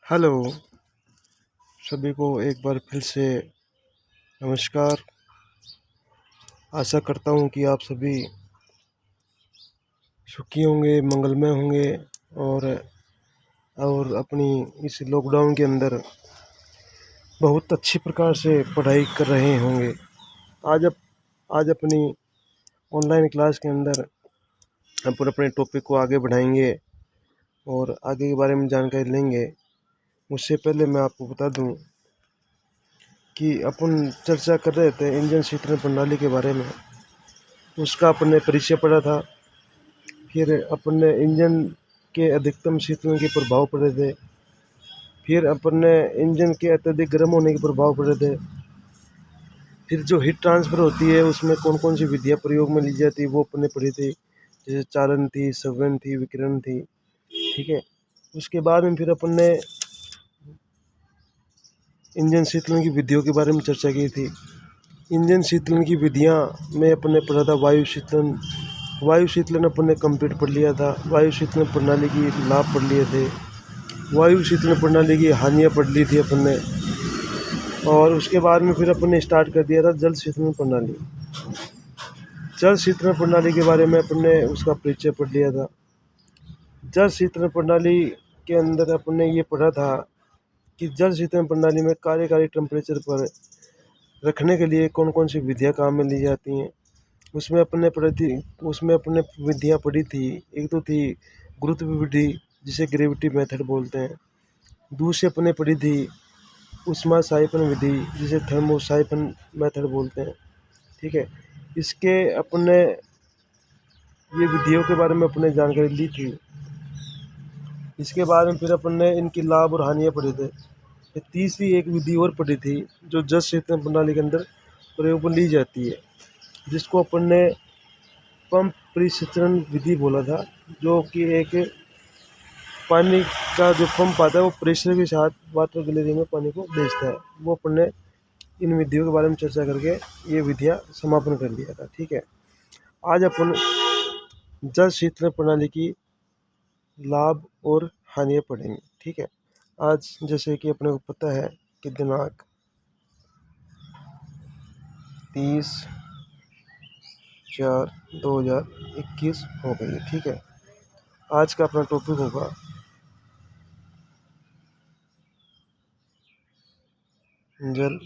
Hello, सभी को एक बार फिर से नमस्कार। आशा करता हूँ कि आप सभी सुखी होंगे, मंगलमय होंगे और अपनी इस लॉकडाउन के अंदर बहुत अच्छी प्रकार से पढ़ाई कर रहे होंगे। आज अप आज अपनी ऑनलाइन क्लास के अंदर अपन अपने टॉपिक को आगे बढ़ाएंगे और आगे के बारे में जानकारी लेंगे। उससे पहले मैं आपको बता दूं कि अपन चर्चा कर रहे थे इंजन शीतलन प्रणाली के बारे में। उसका अपन ने परिचय पढ़ा था। फिर अपन ने इंजन के अधिकतम शीतलन के प्रभाव पढ़े थे। फिर अपन ने इंजन के अत्यधिक गर्म होने के प्रभाव पढ़े थे। फिर जो हीट ट्रांसफ़र होती है उसमें कौन कौन सी विधियाँ प्रयोग में ली जाती है वो अपन ने पढ़ी थी। जैसे चालन थी, संवहन थी, विकिरण थी। ठीक है। उसके बाद में फिर अपन ने इंजन शीतलन की विधियों के बारे में चर्चा की थी। इंजन शीतलन की विधियाँ में अपन ने पढ़ा था वायु शीतलन अपन ने कंप्लीट पढ़ लिया था। वायु शीतलन प्रणाली की लाभ पढ़ लिए थे। वायु शीतलन प्रणाली की हानियाँ पढ़ ली थी अपन ने। और उसके बाद में फिर अपन ने स्टार्ट कर दिया था जल शीतलन प्रणाली। जल शीतलन प्रणाली के बारे में अपन ने उसका परिचय पढ़ लिया था। जल शीतलन प्रणाली के अंदर अपन ने ये पढ़ा था कि जल शीतलन प्रणाली में कार्यकारी टेम्परेचर पर रखने के लिए कौन कौन सी विधियाँ काम में ली जाती हैं। उसमें अपने विधियाँ पढ़ी थी। एक तो थी गुरुत्व विधि, जिसे ग्रेविटी मेथड बोलते हैं। दूसरी अपने पढ़ी थी उष्मा साइफन विधि, जिसे थर्मो साइफन मेथड बोलते हैं। ठीक है। इसके अपने ये विधियों के बारे में अपने जानकारी ली थी। इसके बाद में फिर अपन ने इनकी लाभ और हानियाँ पढ़े थे। फिर तीसरी एक विधि और पढ़ी थी जो जल शीतलन प्रणाली के अंदर प्रयोग में ली जाती है, जिसको अपन ने पंप परिसंचरण विधि बोला था। जो कि एक पानी का जो पंप आता है वो प्रेशर के साथ वाटर गैलरी में पानी को भेजता है। वो अपन ने इन विधियों के बारे में चर्चा करके ये विधियाँ समापन कर लिया था। ठीक है। आज अपन जल शीतलन प्रणाली की लाभ और हानियाँ पढ़ेंगे। ठीक है। आज जैसे कि अपने को पता है कि दिनांक 30/4/2021 हो गई है। ठीक है। आज का अपना टॉपिक होगा जल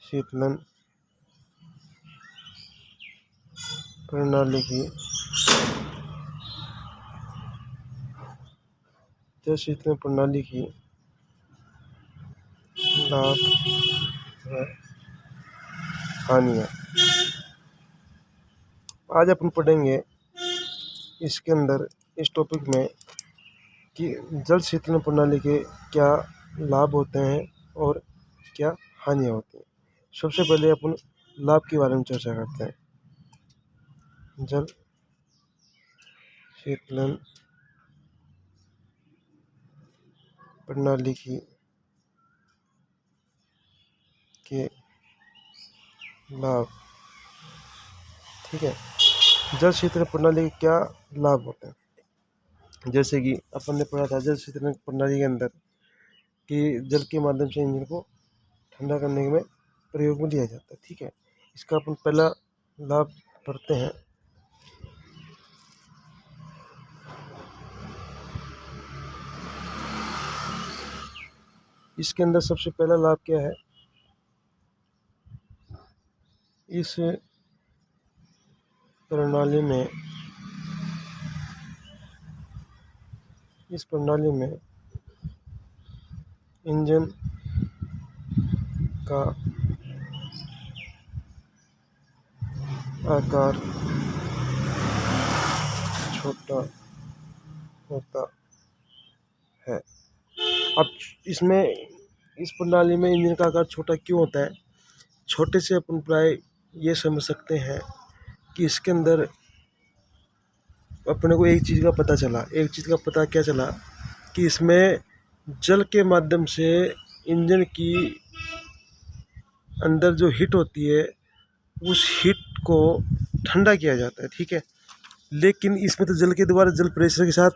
शीतलन प्रणाली की लाभ व हानियाँ। आज अपन पढ़ेंगे इसके अंदर इस टॉपिक में कि जल शीतलन प्रणाली के क्या लाभ होते हैं और क्या हानियाँ होती हैं। सबसे पहले अपन लाभ के बारे में चर्चा करते हैं। जल शीतलन प्रणाली के लाभ। ठीक है। जल शीतलन प्रणाली के क्या लाभ होते हैं। जैसे कि अपन ने पढ़ा था जल शीतलन प्रणाली के अंदर कि जल के माध्यम से इंजन को ठंडा करने में प्रयोग में लिया जाता है। ठीक है। इसका अपन पहला लाभ पढ़ते हैं। इसके अंदर सबसे पहला लाभ क्या है। इस प्रणाली में इंजन का आकार छोटा होता है। अब इसमें इस प्रणाली में इंजन का आकार छोटा क्यों होता है। छोटे से अपन प्राय ये समझ सकते हैं कि इसके अंदर अपने को एक चीज़ का पता क्या चला कि इसमें जल के माध्यम से इंजन की अंदर जो हीट होती है उस हीट को ठंडा किया जाता है। ठीक है। लेकिन इसमें तो जल के द्वारा जल प्रेशर के साथ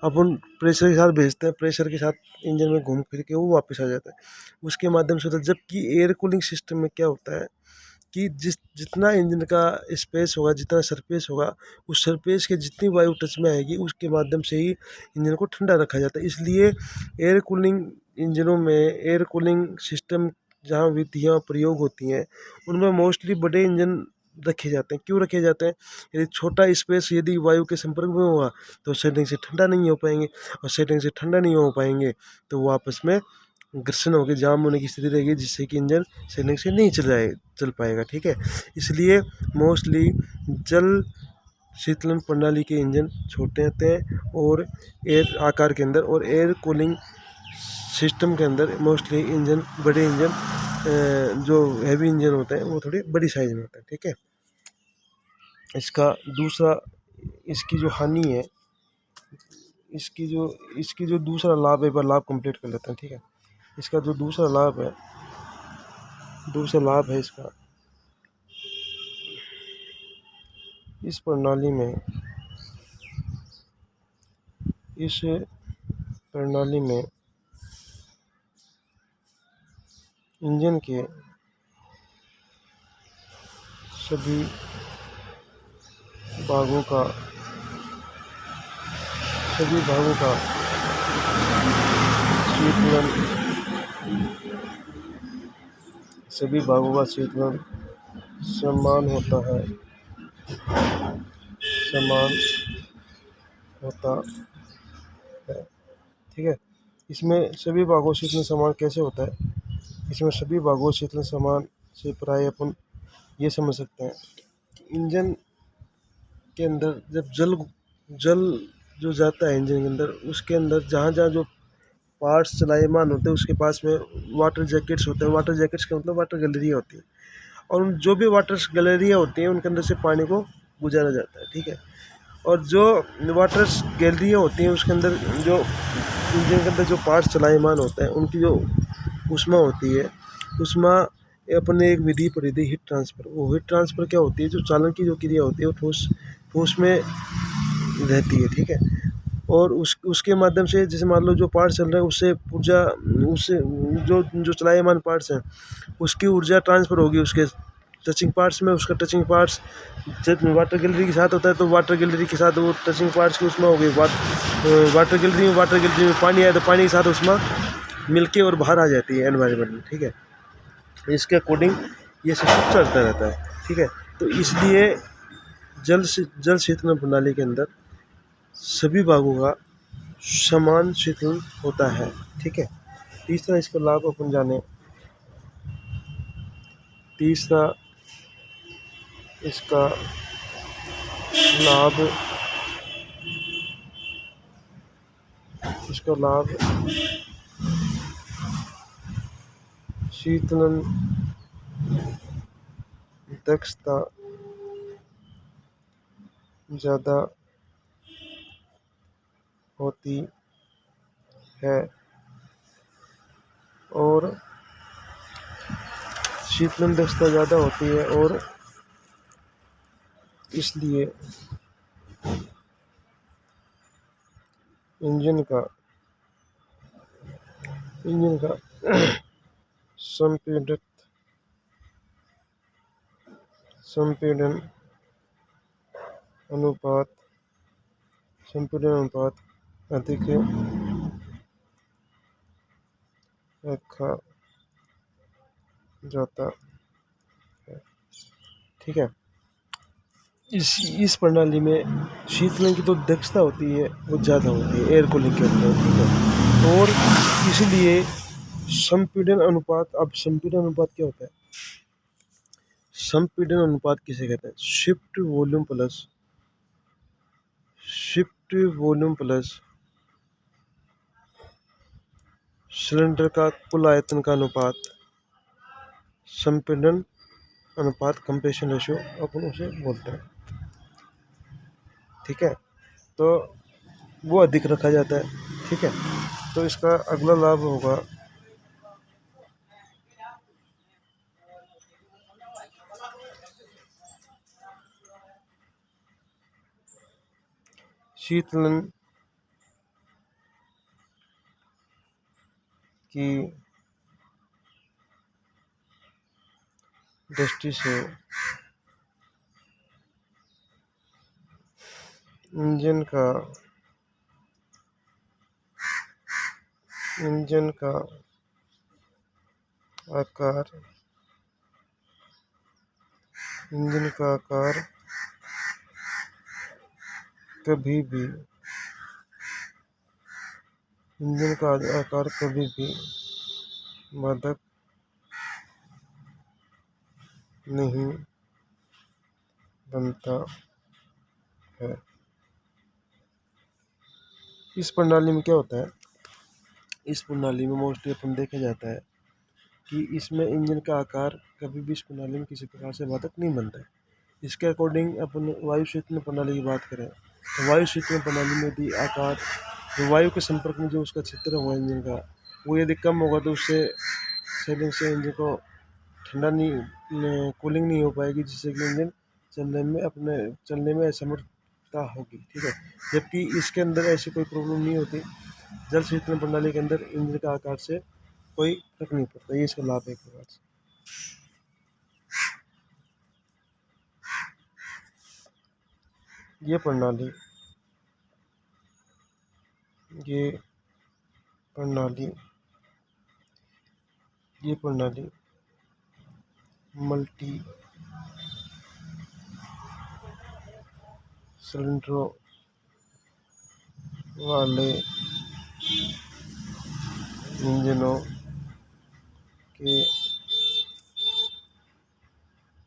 अपन प्रेशर के साथ भेजते हैं, प्रेशर के साथ इंजन में घूम फिर के वो वापस आ जाता है, उसके माध्यम से होता है। जबकि एयर कूलिंग सिस्टम में क्या होता है कि जितना इंजन का स्पेस होगा, जितना सरफेस होगा, उस सरफेस के जितनी वायु टच में आएगी उसके माध्यम से ही इंजन को ठंडा रखा जाता है। इसलिए एयर कूलिंग इंजनों में, एयर कूलिंग सिस्टम जहाँ विधियाँ प्रयोग होती हैं उनमें मोस्टली बड़े इंजन रखे जाते हैं। क्यों रखे जाते हैं? यदि छोटा स्पेस यदि वायु के संपर्क में होगा तो सेटिंग से ठंडा नहीं हो पाएंगे, और सेटिंग से ठंडा नहीं हो पाएंगे तो वो आपस में घर्षण होकर जाम होने की स्थिति रहेगी, जिससे कि इंजन सेटिंग से नहीं चल पाएगा। ठीक है, इसलिए मोस्टली जल शीतलन प्रणाली के इंजन छोटे होते हैं और एयर आकार के अंदर, और एयर कूलिंग सिस्टम के अंदर मोस्टली इंजन बड़े इंजन जो हैवी इंजन होते हैं वो थोड़ी बड़ी साइज में होता है। ठीक है, इसका दूसरा, इसकी जो हानि है, इसकी जो दूसरा लाभ है, एक बार लाभ कंप्लीट कर लेते हैं। ठीक है, इसका जो दूसरा लाभ है इसका, इस प्रणाली में इंजन के सभी भागों का शीतलन समान होता है। ठीक है, इसमें सभी भागों शीतलन समान कैसे होता है? इसमें सभी भागों शीतलन समान से प्राय अपन ये समझ सकते हैं कि इंजन के अंदर जब जल जो जाता है इंजन के अंदर, उसके अंदर जहाँ जहाँ जो पार्ट्स चलायमान होते हैं उसके पास में वाटर जैकेट्स होते हैं। वाटर जैकेट्स का मतलब वाटर गैलरियाँ होती हैं, और उन जो भी वाटर गैलरियाँ होती हैं उनके अंदर से पानी को गुजारा जाता है। ठीक है, और जो वाटर गैलरियाँ होती हैं उसके अंदर जो इंजन के अंदर जो पार्ट्स चलायमान होते हैं उनकी जो ऊष्मा होती है, ऊष्मा अपने एक विधि पढ़ी थी, हीट ट्रांसफ़र। वो हीट ट्रांसफ़र क्या होती है? जो चालन की जो क्रिया होती है वो ठोस में रहती है। ठीक है, और उसके माध्यम से जैसे मान लो जो पार्ट चल रहा है उससे ऊर्जा, उससे जो चलायमान पार्ट्स हैं उसकी ऊर्जा ट्रांसफ़र होगी उसके टचिंग पार्ट्स में। उसका टचिंग पार्ट्स जब वाटर गैलरी के साथ होता है तो वाटर गैलरी के साथ वो टचिंग पार्ट्स की ऊष्मा हो गई, वाटर गैलरी में पानी आया तो पानी के साथ ऊष्मा मिलके और बाहर आ जाती है एनवायरनमेंट में। ठीक है, इसके अकॉर्डिंग ये सिस्टम चलता रहता है। ठीक है, तो इसलिए जल शीतलन प्रणाली के अंदर सभी भागों का समान शीतलन होता है। ठीक है, तीसरा इसका लाभ अपन जाने। तीसरा इसका लाभ शीतलन दक्षता ज़्यादा होती है, और शीतलन दक्षता ज़्यादा होती है और इसलिए इंजन का संपीड़न अनुपात अधिक रखा जाता है। ठीक है, इस प्रणाली में शीतलन की तो दक्षता होती है वो ज़्यादा होती है एयर कूलिंग के अंदर। ठीक है, और इसलिए संपीड़न अनुपात। अब संपीड़न अनुपात क्या होता है? संपीड़न अनुपात किसे कहते हैं? शिफ्ट वॉल्यूम प्लस सिलेंडर का कुल आयतन का अनुपात, संपीड़न अनुपात, कंप्रेशन रेशियो अपन उसे बोलते हैं। ठीक है, तो वो अधिक रखा जाता है। ठीक है, तो इसका अगला लाभ होगा शीतलन की दृष्टि से इंजन का आकार कभी भी बाधक नहीं बनता है। इस प्रणाली में क्या होता है, इस प्रणाली में मोस्टली अपन देखा जाता है कि इसमें इंजन का आकार कभी भी इस प्रणाली में किसी प्रकार से बाधक नहीं बनता है। इसके अकॉर्डिंग अपन वायु शीतलन प्रणाली की बात करें तो वायु शीतलन प्रणाली में भी आकार जो वायु के संपर्क में जो उसका क्षेत्र होगा इंजन का, वो यदि कम होगा तो उससे सेलिंग से इंजन को ठंडा नहीं कूलिंग नहीं हो पाएगी, जिससे कि इंजन चलने में असमर्थता होगी। ठीक है, जबकि इसके अंदर ऐसी कोई प्रॉब्लम नहीं होती। जल शीतलन प्रणाली के अंदर इंजन का आकार से कोई फर्क नहीं पड़ता। ये इसका लाभ है एक प्रकार से। ये प्रणाली मल्टी सिलेंडरों वाले इंजनों के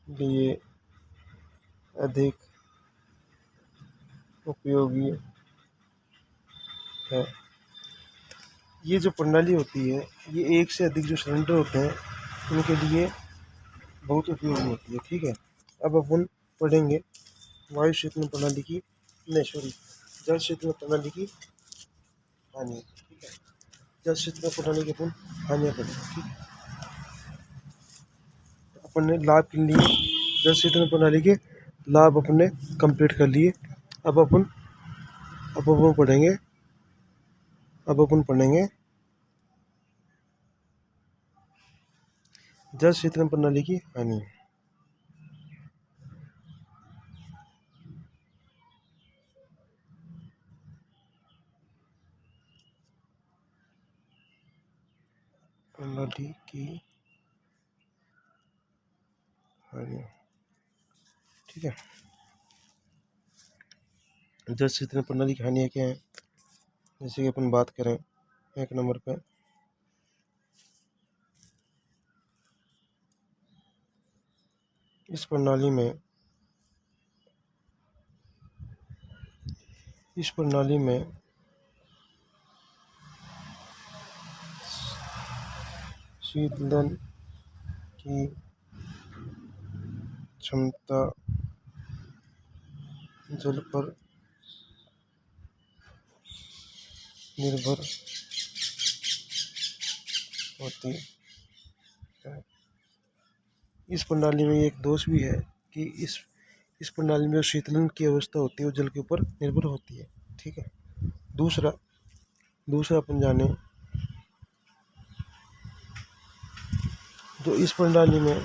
लिए अधिक उपयोगी है। ये जो प्रणाली होती है, ये एक से अधिक जो सिलेंडर होते हैं उनके लिए बहुत उपयोगी होती है। ठीक है, अब अपन पढ़ेंगे वायु शीतलन प्रणाली की जल शीतलन प्रणाली की हानि। ठीक है, जल शीतलन प्रणाली की अपन हानियाँ पढ़ेंगे। ठीक है, अपन ने लाभ के लिए जल शीतलन प्रणाली के लाभ अपने कंप्लीट कर लिए। अब अपन पढ़ेंगे जल शीतलन प्रणाली की हानि। प्रणाली की हानि। ठीक है, जल शीतलन प्रणाली की हानियाँ क्या है, जैसे कि अपन बात करें एक नंबर पे इस प्रणाली में शीतलन की क्षमता जल पर निर्भर होती है। इस प्रणाली में एक दोष भी है कि इस प्रणाली में जो शीतलन की अवस्था होती है वो जल के ऊपर निर्भर होती है। ठीक है, दूसरा अपन जाने जो इस प्रणाली में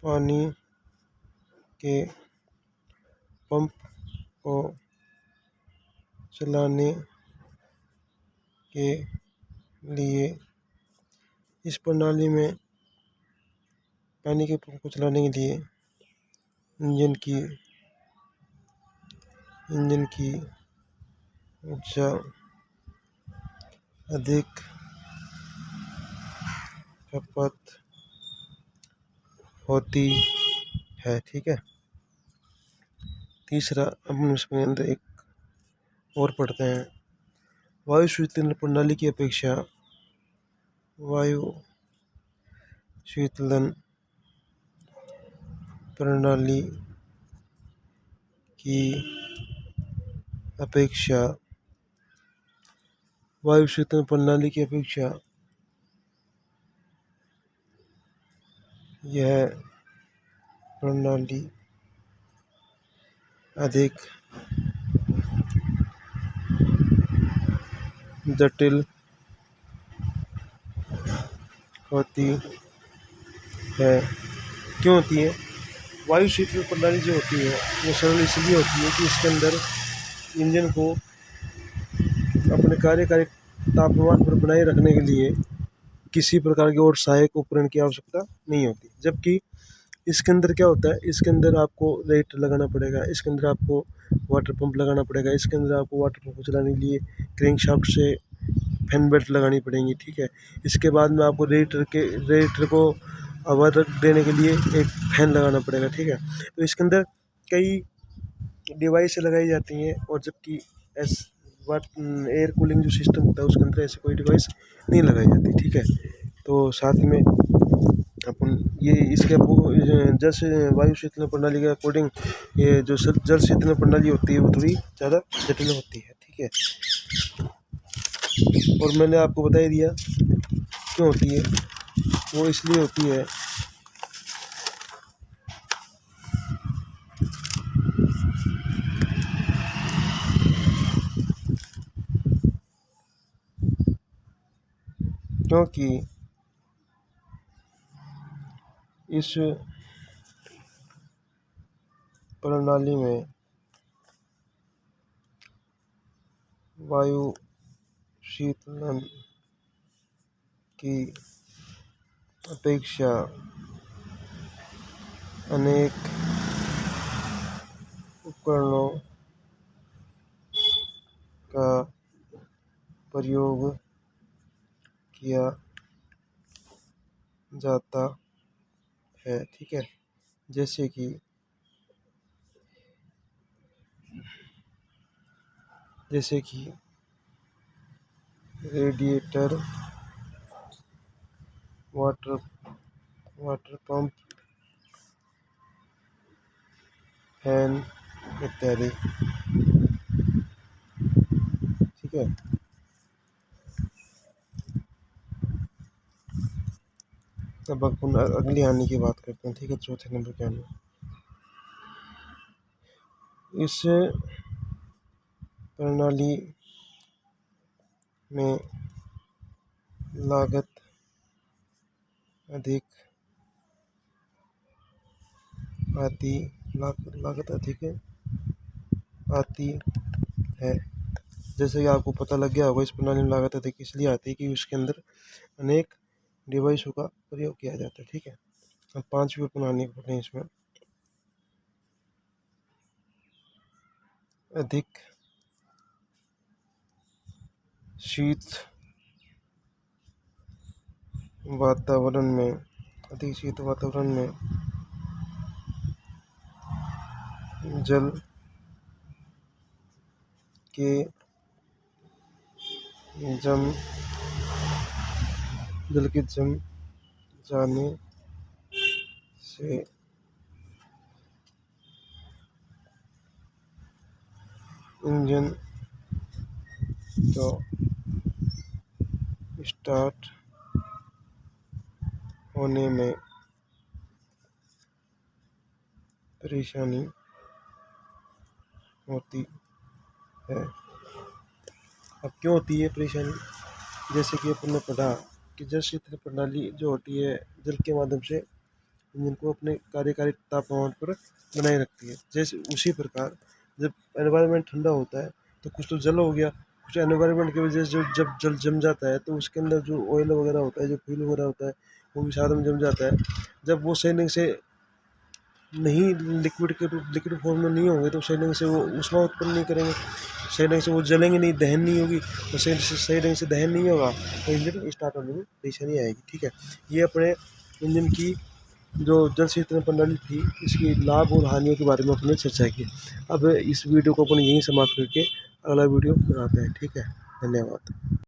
पानी के पंप को चलाने के लिए इस प्रणाली में पानी के पंप को चलाने के लिए इंजन की ऊर्जा अधिक खपत होती है। ठीक है, तीसरा हम इसमें अंदर एक और पढ़ते हैं वायु शीतलन प्रणाली की अपेक्षा वायु शीतलन प्रणाली की अपेक्षा वायु शीतलन प्रणाली की अपेक्षा यह प्रणाली अधिक जटिल होती है। क्यों होती है? वायु शीतलन प्रणाली जो होती है वो सरल इसलिए होती है कि इसके अंदर इंजन को अपने कार्यकारी तापमान पर बनाए रखने के लिए किसी प्रकार के और सहायक उपकरण की आवश्यकता नहीं होती। जबकि इसके अंदर क्या होता है, इसके अंदर आपको रेट लगाना पड़ेगा, इसके अंदर आपको वाटर पंप लगाना पड़ेगा, इसके अंदर आपको वाटर पंप को चलाने के लिए क्रैंकशाफ्ट से फैन बेल्ट लगानी पड़ेंगी, ठीक है। इसके बाद में आपको रेडिएटर को हवा देने के लिए एक फैन लगाना पड़ेगा, ठीक है। तो इसके अंदर कई डिवाइस लगाई जाती हैं, और जबकि एयर कूलिंग जो सिस्टम होता है उसके अंदर ऐसे कोई डिवाइस नहीं लगाई जाती, ठीक है। तो साथ में अपन ये इसके वायु शीतलन प्रणाली के अकॉर्डिंग ये जो जल शीतलन प्रणाली होती है वो थोड़ी ज़्यादा जटिल होती है, ठीक है। और मैंने आपको बता ही दिया क्यों होती है। वो इसलिए होती है क्योंकि इस प्रणाली में वायु शीतलन की अपेक्षा अनेक उपकरणों का प्रयोग किया जाता है, ठीक है। जैसे कि रेडिएटर, वाटर पंप, फैन इत्यादि, ठीक है। अब अपन अगली हानि की बात करते हैं, ठीक है। चौथे नंबर की हानि, इस प्रणाली में लागत अधिक आती है। जैसे कि आपको पता लग गया होगा, इस प्रणाली में लागत अधिक इसलिए आती है कि उसके अंदर अनेक डिवाइसों का प्रयोग किया जाता है, ठीक है। अब पांचवी प्रणाली पढ़ते हैं। इसमें अधिक शीत वातावरण में जल के जम जाने से इंजन तो स्टार्ट होने में परेशानी होती है। अब क्यों होती है परेशानी? जैसे कि अपन ने पढ़ा कि जल शीतलन प्रणाली जो होती है जल के माध्यम से इंजन को अपने कार्यकारी तापमान पर बनाए रखती है। जैसे उसी प्रकार जब एनवायरनमेंट ठंडा होता है तो कुछ तो जल हो गया, कुछ एनवायरनमेंट की वजह से जो जब जल जम जाता है तो उसके अंदर जो ऑयल वगैरह होता है, जो फ्यूल वगैरह होता है, वो भी साथ में जम जाता है। जब वो सही से नहीं लिक्विड फॉर्म में नहीं होंगे तो सही ढंग से वो ऊष्मा उत्पन्न नहीं करेंगे, सही ढंग से वो जलेंगे नहीं, दहन नहीं होगी। तो सही ढंग से दहन नहीं होगा तो इंजन स्टार्ट होने में परेशानी आएगी, ठीक है। ये अपने इंजन की जो जल शीतलन प्रणाली थी इसकी लाभ और हानियों के बारे में अपने चर्चा की। अब इस वीडियो को अपन यहीं समाप्त करके अगला वीडियो बनाते हैं, ठीक है। धन्यवाद।